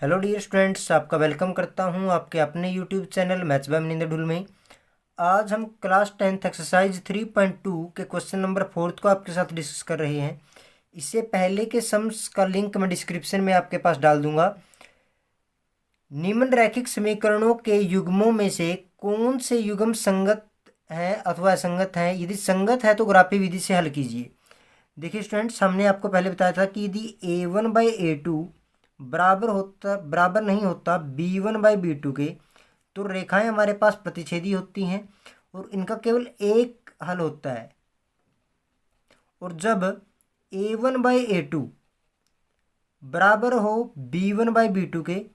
Hello dear students, आपका welcome करता हूं आपके अपने YouTube channel maths by Maninder Dhull में। आज हम क्लास 10th एक्सरसाइज 3.2 के क्वेश्चन नंबर 4 को आपके साथ डिस्कस कर रहे हैं। इससे पहले के सम्स का लिंक मैं डिस्क्रिप्शन में आपके पास डाल दूंगा। निम्नलिखित समीकरणों के युग्मों में से कौन से युग्म संगत हैं अथवा असंगत हैं? यदि संगत है तो ग्राफी विधि से हल कीजिए। देखिए स्टूडेंट्स, हमने आपको पहले बताया था कि यदि a1/a2 बराबर नहीं होता b1/b2 के, तो रेखाएं हमारे पास प्रतिच्छेदी होती हैं और इनका केवल एक हल होता है। और जब a1/a2 बराबर हो b1/b2 के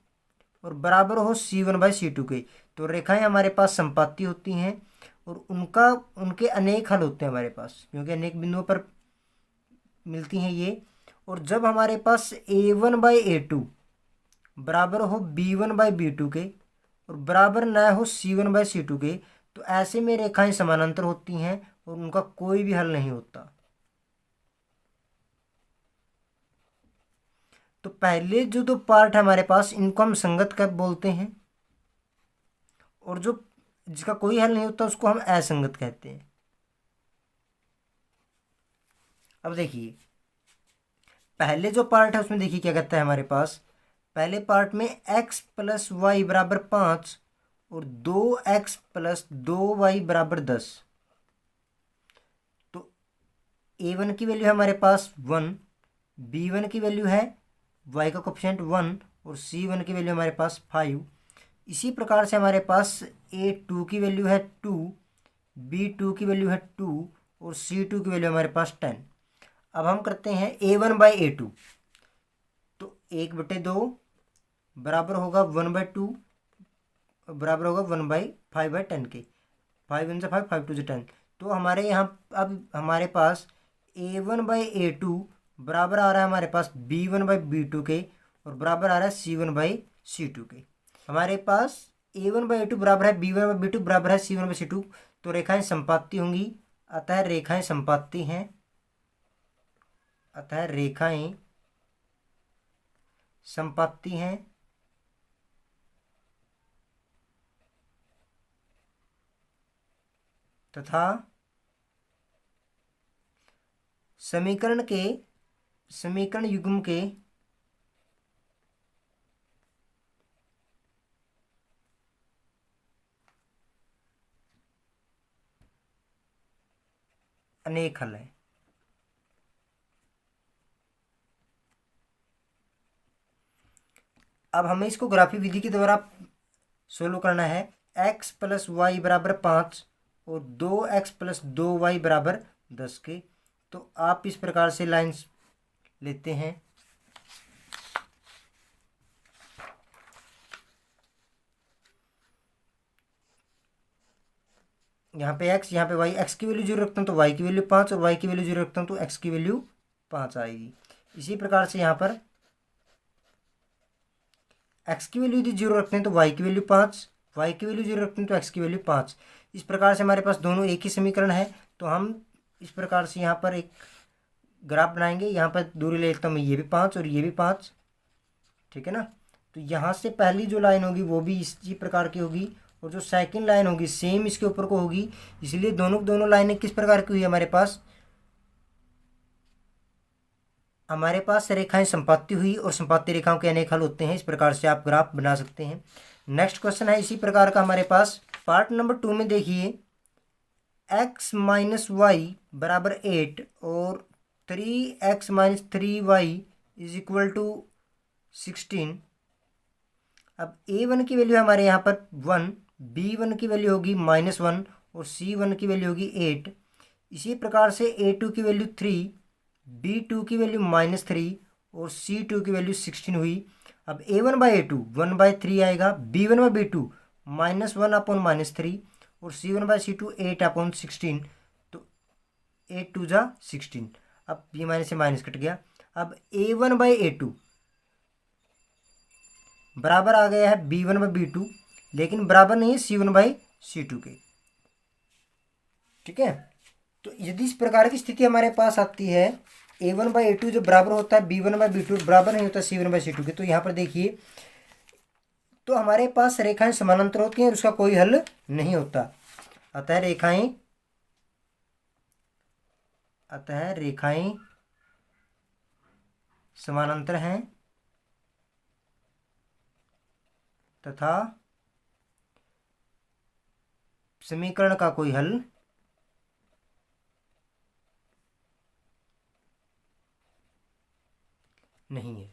और बराबर हो c1/c2 के, तो रेखाएं हमारे पास संपाती होती हैं और उनके अनेक हल होते हैं हमारे पास, क्योंकि अनेक बिंदुओं पर मिलती हैं ये। और जब हमारे पास a1/a2 बराबर हो b1/b2 के और बराबर ना हो c1/c2 के, तो ऐसे में रेखाएं समानांतर होती हैं और उनका कोई भी हल नहीं होता। तो पहले जो दो पार्ट है हमारे पास, इनको हम संगत कब बोलते हैं, और जो जिसका कोई हल नहीं होता उसको हम असंगत कहते हैं। अब देखिए, पहले जो पार्ट है उसमें देखिए क्या कहता है हमारे पास। पहले पार्ट में x + y = 5 और 2x + 2y = 10। तो a1 की वैल्यू है हमारे पास 1, b1 की वैल्यू है y का कोफिशिएंट 1 और c1 की वैल्यू हमारे पास 5। इसी प्रकार से हमारे पास a2 की वैल्यू है 2, b2 की वैल्यू है 2 और c2 की वैल्यू हमारे पास 10। अब हम करते हैं a1/a2। तो 1/2 बराबर होगा 1/2 बराबर होगा 1/5/10 के। 5 1 से 5, 5 2 से 10। तो हमारे यहाँ अब हमारे पास a1/a2 बराबर आ रहा है हमारे पास b1/b2 के और बराबर आ रहा है c1/c2 के। हमारे पास a1/a2 बराबर है b1/b2 बराबर है c1/c2, तो रेखाएं संपाती होंगी। अतः रेखाएं संपाती हैं, अतः रेखाएं संपाती हैं तथा समीकरण युग्म के अनेक हल हैं। अब हमें इसको ग्राफी विधि के द्वारा सोल्व करना है। x + y = 5 और 2x + 2y = 10 के। तो आप इस प्रकार से लाइंस लेते हैं। यहाँ पे x, यहाँ पे y। x की वैल्यू 0 रखता हूँ तो y की वैल्यू 5 और y की वैल्यू 0 रखता हूँ तो x की वैल्यू 5 आएगी। इसी प्रकार से यहाँ पर x की वैल्यू यदि 0 रखते हैं तो y की वैल्यू 5, y की वैल्यू 0 रखते हैं तो x की वैल्यू 5। इस प्रकार से हमारे पास दोनों एक ही समीकरण है। तो हम इस प्रकार से यहाँ पर एक ग्राफ बनाएंगे। यहाँ पर दूरी ले लेता हूँ मैं, ये भी 5 और ये भी 5, ठीक है ना। तो यहाँ से पहली जो लाइन होगी वो भी इसी प्रकार की होगी और जो सेकंड लाइन होगी सेम इसके ऊपर को होगी। इसलिए दोनों लाइनें किस प्रकार की हुई हमारे पास रेखाएं संपाती हुई और संपाती रेखाओं के अनेक हल होते हैं। इस प्रकार से आप ग्राफ बना सकते हैं। नेक्स्ट क्वेश्चन है इसी प्रकार का हमारे पास। पार्ट नंबर 2 में देखिए, x - y = 8 और 3x - 3y = 16। अब a1 की वैल्यू हमारे यहाँ पर 1, b1 की वैल्यू होगी -1 और c1 की वैल्यू होगी 8। इसी प्रकार से a2 की वैल्यू 3, b2 की वैल्यू -3 और c2 की वैल्यू 16 हुई। अब a1/a2 1/3 आएगा, b1/b2 -1/-3 और c1/c2 8/16। तो 8 2 जा 16। अब ये माइनस से माइनस कट गया। अब a1/a2 बराबर आ गया है b1/b2, लेकिन बराबर नहीं है c1/c2 के, ठीक है। तो यदि इस प्रकार की स्थिति हमारे पास आती है, a1/a2 जो बराबर होता है b1/b2 बराबर नहीं होता c1/c2 के, तो यहाँ पर देखिए तो हमारे पास रेखाएं समानांतर होती हैं और उसका कोई हल नहीं होता। अतः रेखाएं समानांतर हैं तथा समीकरण का कोई हल नहीं है।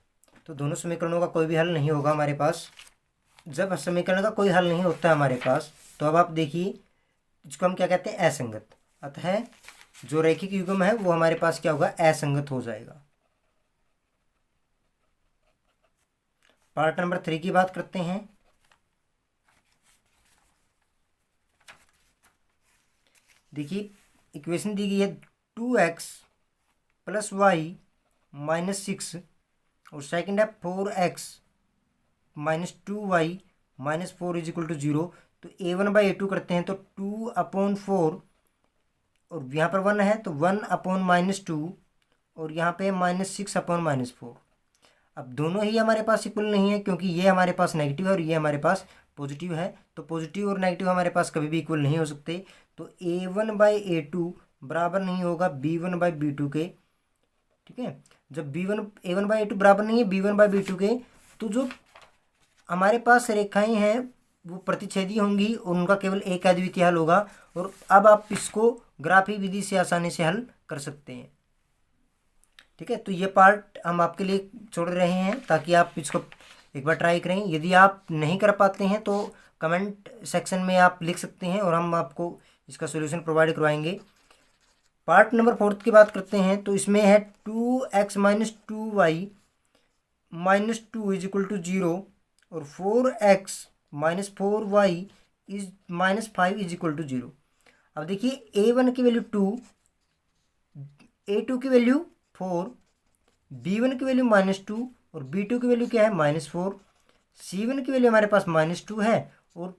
तो दोनों समीकरणों का कोई भी हल नहीं होगा हमारे पास। जब समीकरण का कोई हल नहीं होता है हमारे पास, तो अब आप देखिए इसको हम क्या कहते हैं, असंगत। अतः जो रैखिक युग्म है वो हमारे पास क्या होगा, असंगत हो जाएगा। पार्ट नंबर 3 की बात करते हैं। देखिए इक्वेशन दी गई है 2x + y - 6 और सेकंड है 4x - 2y - 4 = 0। तो a1/a2 करते हैं तो 2/4 और यहाँ पर 1 है तो 1/-2 और यहाँ पे -6/-4। अब दोनों ही हमारे पास इक्वल नहीं है क्योंकि ये हमारे पास नेगेटिव है और ये हमारे पास पॉजिटिव है। तो पॉजिटिव और नेगेटिव हमारे पास कभी भी इक्वल नहीं हो सकते। तो a1/a2 बराबर नहीं होगा b1/b2 के। ठीक है, जब a1/a2 बराबर नहीं है b1/b2 के, तो जो हमारे पास रेखाएं हैं वो प्रतिच्छेदी होंगी और उनका केवल एक अद्वितीय हल होगा। और अब आप इसको ग्राफी विधि से आसानी से हल कर सकते हैं। ठीक है, तो ये पार्ट हम आपके लिए छोड़ रहे हैं ताकि आप इसको एक बार ट्राई करें। यदि आप नहीं कर पाते हैं तो कमेंट सेक्शन में आप लिख सकते हैं और हम आपको इसका सॉल्यूशन प्रोवाइड करवाएंगे। पार्ट नंबर 4 की बात करते हैं तो इसमें है 2x - 2y - 2 = 0 और 4x - 4y - 5 = 0। अब देखिए a1 की वैल्यू 2, a2 की वैल्यू 4, b1 की वैल्यू -2 और b2 की वैल्यू क्या है, -4। c1 की वैल्यू हमारे पास -2 है और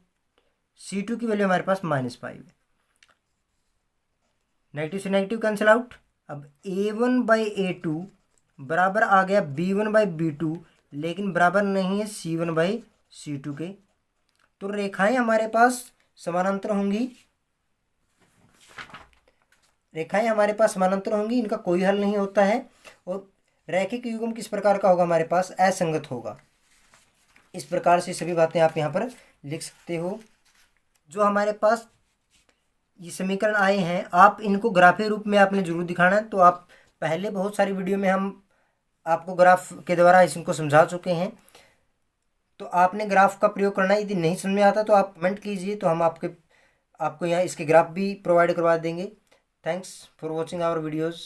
c2 की वैल्यू हमारे पास -5 है। नेगेटिव से नेगेटिव कैंसिल आउट। अब a1/a2 बराबर आ गया b1/b2, लेकिन बराबर नहीं है c1/c2 के। तो रेखाएं हमारे पास समानांतर होंगी, इनका कोई हल नहीं होता है। और रैखिक युग्म किस प्रकार का होगा, हमारे पास असंगत होगा। इस प्रकार से सभी बातें आप यहाँ पर लिख सकते हो। जो हमारे पास ये समीकरण आए हैं, आप इनको ग्राफीय रूप में आपने जरूर दिखाना है। तो आप पहले बहुत सारी वीडियो में हम आपको ग्राफ के द्वारा इनको समझा चुके हैं, तो आपने ग्राफ का प्रयोग करना है। यदि नहीं समझ में आता तो आप कमेंट कीजिए, तो हम आपको यहाँ इसके ग्राफ भी प्रोवाइड करवा देंगे। Thanks for watching our videos.